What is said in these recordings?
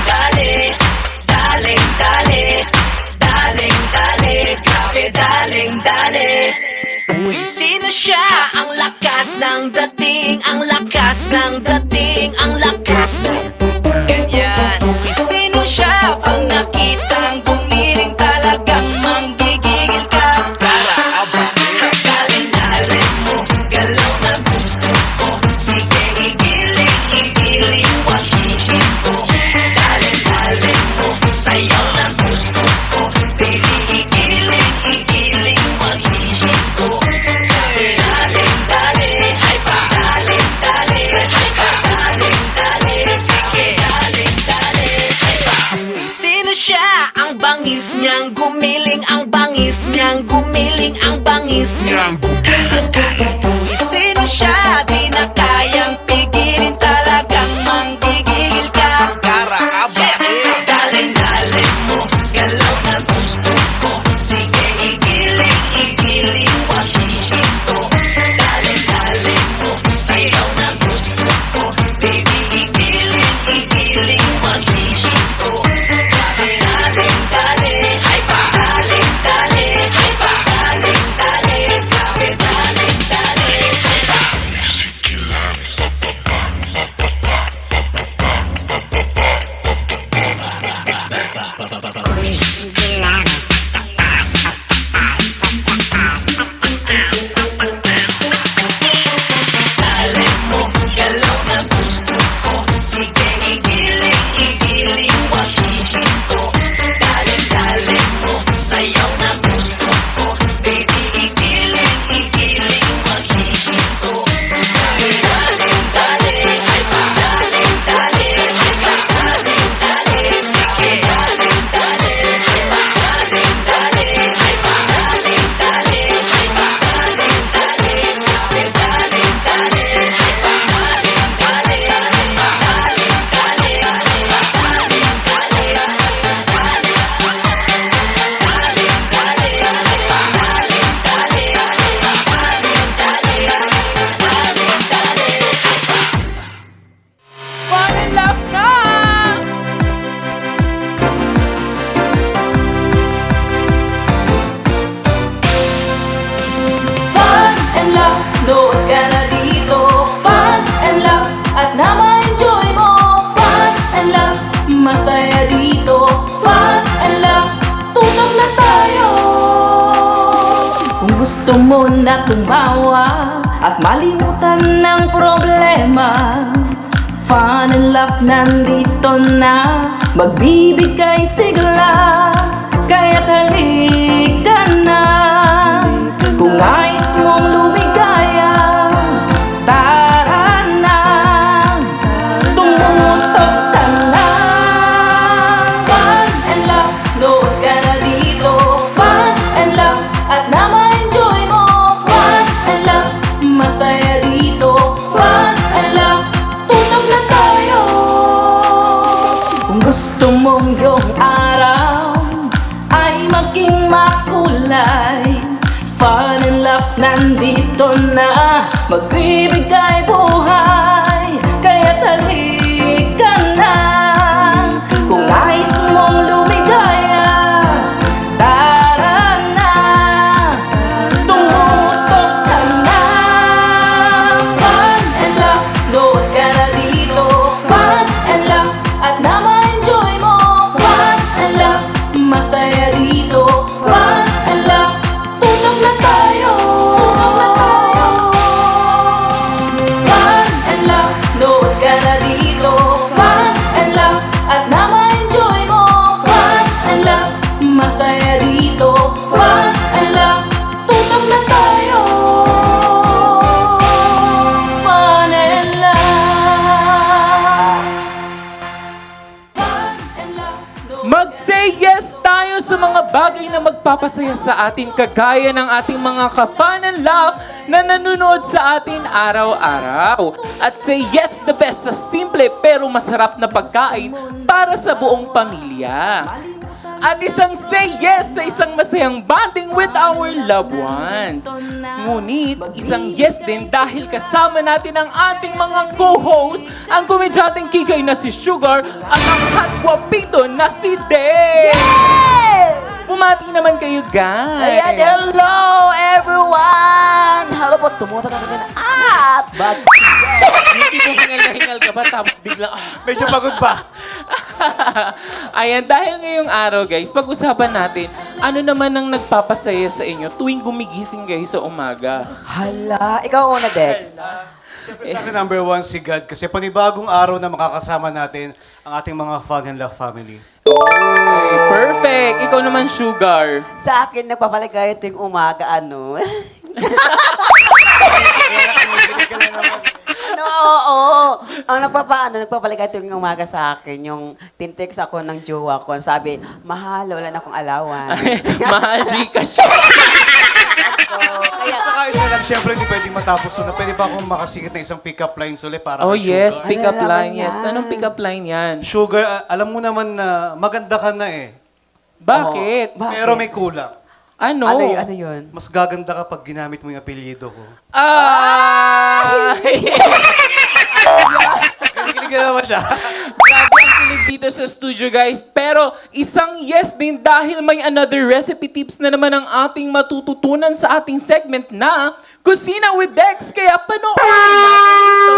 dali, daling dali, daling dali, grabe daling dali. Uy, sino siya? Ang lakas ng dating, ang lakas ng dating, ang lakas ng ganyan. Uy, sino siya? Pag nakitang gumiling talagang manggigigil ka. Daling-daling mo, galaw na gusto ko. Sige, igiling, igiling, wag hihinto. Daling-daling mo, sayaw na gusto ko. Baby, igiling, igiling, wag hihinto. Daling-dali, ay pa, daling-dali, ay pa, daling-dali, sige, daling-dali, ay pa. Sino siya? Ang bangis niyang gumiling, ang bangis niyang gumiling, ang bangis niyang sino siya? Di na kayang pigilin, talagang manggigil ka. Daling-daling mo, galaw na gusto ko. Sige, igiling, igiling, wag hihinto. Daling-daling mo, sayaw na gusto ko. Baby, igiling, igiling, wag hihinto. Daling-dali, ay pa, daling-dali, ay pa, daling-dali, grabe daling-dali, ay pa. Daling mo, galaw na gusto ko. Sige, igiling, igiling, wag hihinto. Daling-daling mo, sayaw na gusto ko. Baby, igiling, igiling, wag hihinto. Daling-dali, ay pa, daling-dali, ay pa, daling-dali, sige, daling-dali, ay pa, daling-dali, ay pa, daling-dali, ay pa, daling-dali, sabi daling-dali, ay pa, daling-dali, ay pa, daling-dali, Fall in love na! Fun and love, nood ka na dito. Fun and love, at na ma-enjoy mo. Fun and love, masaya dito. Fun and love, tutok na tayo. Kung gusto mo na tumawa at malimutan ng problema, Fun and love nandito na, magbibigay sigla. Kaya't halika na, kung nais mong lumigaya, tara na, tumutok ka na. Fun and love, nood ka na dito. Fun and love, at na ma-enjoy mo. Fun and love, masaya dito. Fun and love, tutok na tayo. Kung gusto mong yung araw ay maging makulay, Fun and love nandito na, magbibigay buhay. Kaya't halika na, kung nais mong lumigaya, tara na, tumutok ka na. Fun and love, nood ka na dito. Fun and love, at na ma-enjoy mo. Fun and love, masaya dito. Fun and love, tutok na tayo. Fun and love, nood ka na dito. Fun and love, at na ma-enjoy mo. Fun and love, masaya dito. Fun and love, tutok na tayo. Fun and love. Fun and love, mag-say yes tayo sa mga bagay na magpapasaya sa atin, kagaya ng ating mga ka-fun and love na nanonood sa atin araw-araw. At say yes the best sa simple pero masarap na pagkain para sa buong pamilya. at isang say yes sa isang masayang bonding with our loved ones. Ngunit, isang yes din dahil kasama natin ang ating mga co-host, ang komedyanteng kigay na si Sugar at ang hot guapito na si Dave! Bumati naman kayo, guys! Ayan, hello everyone! Hello po, tumutok ako dyan. Bag. Hindi mo hingal na hingal ka ba tapos biglang... Medyo pagod pa. Ayan, dahil ngayong araw, guys, pag-usapan natin, ano naman ang nagpapasaya sa inyo tuwing gumigising kayo sa umaga? Hala, ikaw una, Dex. Siyempre sa akin, number one, si God. Kasi panibagong araw na makakasama natin ang ating mga Fun and Love family. Oy, perfect! Ikaw naman, Sugar. Sa akin, nagpapaligaya tuwing umaga, ano? No, oo. Ang nagpapaligaya tuwing umaga sa akin, yung tintext ako ng jowa ko. Sabi, mahal, wala na akong alawan. Mahal, Gcash. Kaya, Saka isa lang, siyempre hindi pwedeng matapos na. Pwede ba akong makasingit na isang pick-up lines ulit para Oh, kay yes, Sugar? pick-up Ano line. naman Yes, yan? anong pick-up line yan? Sugar, alam mo naman na maganda ka na eh. Bakit? bakit? Pero may kulang. Ano? Ano yun? Mas gaganda ka pag ginamit mo yung apelyido ko. Ay! Kinikilig na naman siya. Grabe ang kilig dito sa studio, guys. Pero isang yes din dahil may another recipe tips na naman ang ating matututunan sa ating segment na Kusina with Dex. Kaya panoorin natin ito.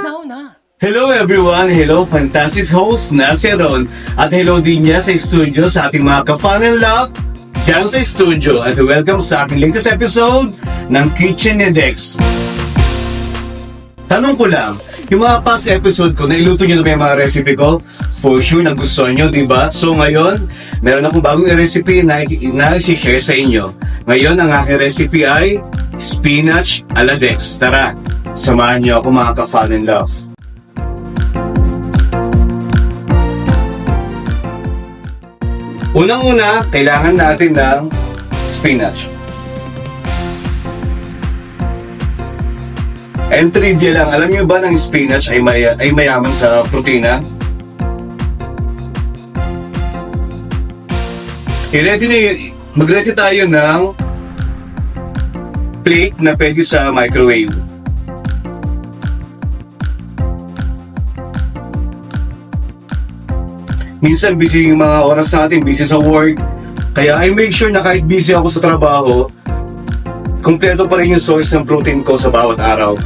Now na. Hello everyone! Hello, fantastic host na si Ron. At hello din niya sa studio sa ating mga ka-fun and love dyan sa studio. At welcome sa ating latest episode ng Kitchen ni Dex. Tanong ko lang, yung mga past episode ko, nailuto niyo na ba yung mga recipe ko? For sure, nagustuhan nyo, di ba? So ngayon, meron akong bagong recipe na i-share sa inyo. Ngayon, ang aking recipe ay spinach a la Dex. Tara, samahan niyo ako mga ka-fun and love. Unang-una, kailangan natin ng spinach. And trivia lang, alam niyo ba ng spinach ay mayaman sa protina? Mag-ready tayo ng plate na pwede sa microwave. Minsan busy yung mga oras natin, busy sa work. Kaya I make sure na kahit busy ako sa trabaho, kumpleto pa rin yung source ng protein ko sa bawat araw.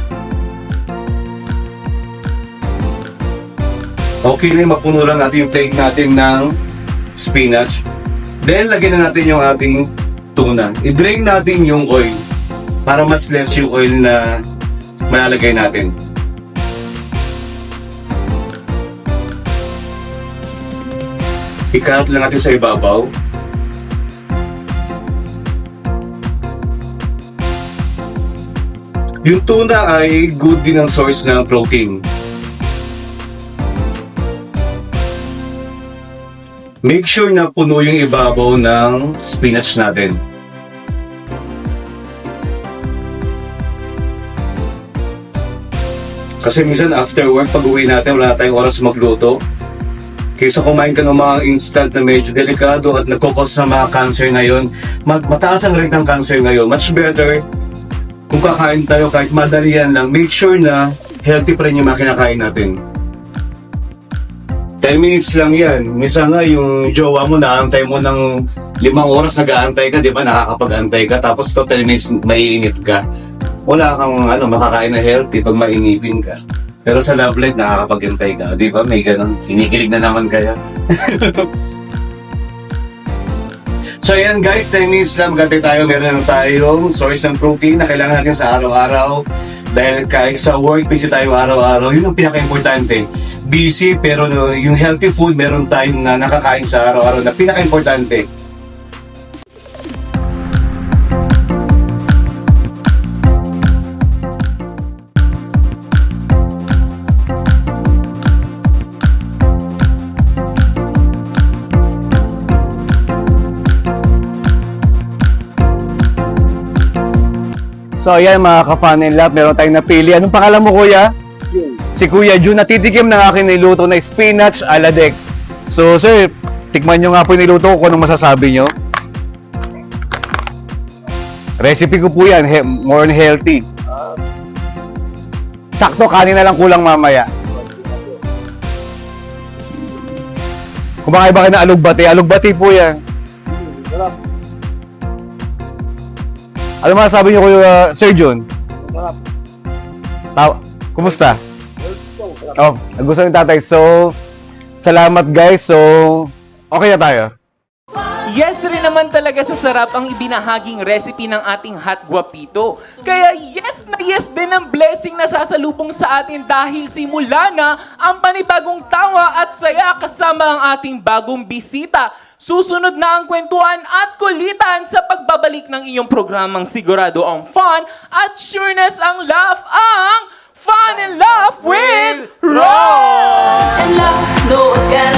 Okay na, mapuno lang natin yung plate natin ng spinach. Then, lagyan na natin yung ating tuna. I-drain natin yung oil para mas less yung oil na malalagay natin. Ikalat lang natin sa ibabaw. Yung tuna ay good din ang source ng protein. Make sure na puno yung ibabaw ng spinach natin. Kasi minsan after work, pag uwi natin, wala tayong oras magluto. Kaysa kumain ka ng mga instant na medyo delikado at nagkukos sa mga cancer ngayon, mataas ang rate ng cancer ngayon. Much better kung kakain tayo kahit madalian lang, make sure na healthy pa rin yung mga kinakain natin. 10 minutes lang yan. Minsan nga yung jowa mo, naantay mo ng 5 oras nag-aantay ka, di ba? Nakakapag-antay ka, tapos to 10 minutes maiinit ka. Wala kang makakain na healthy pag mainipin ka. Pero sa love life, nakakapag-antay ka. Di ba? May ganun. Kinikilig na naman kaya. So ayan guys, 10 minutes lang magantay tayo. Meron lang tayong source ng protein na kailangan natin sa araw-araw. Dahil kahit sa work, busy tayo araw-araw. Yun ang pinaka-importante. Busy, pero yung healthy food, meron tayong na nakakain sa araw-araw na pinaka-importante. So ayan mga ka-fun and love, meron tayong napili. Anong pangalan mo kuya? Si Kuya Jun, natitikim ng aking niluto na spinach a la Dex. So sir, Tikman nyo nga po yung niluto ko kung anong masasabi nyo. Recipe ko po yan, more on healthy. Sakto, kanin na lang kulang mamaya. Kumakain ba kayo ng alugbati? Alugbati po yan. Ano masasabi nyo Kuya Sir John? Kumusta? Oh, nagustuhan yung tatay. So, salamat guys. So, okay na tayo. Yes rin naman talaga sa sarap ang ibinahaging recipe ng ating hot guapito. Kaya yes na yes din ang blessing na sasalubong sa atin dahil simula na ang panibagong tawa at saya kasama ang ating bagong bisita. Susunod na ang kwentuhan at kulitan sa pagbabalik ng iyong programang sigurado ang fun at sureness ang laugh ang Fun and Laugh with Ron! And love, no one can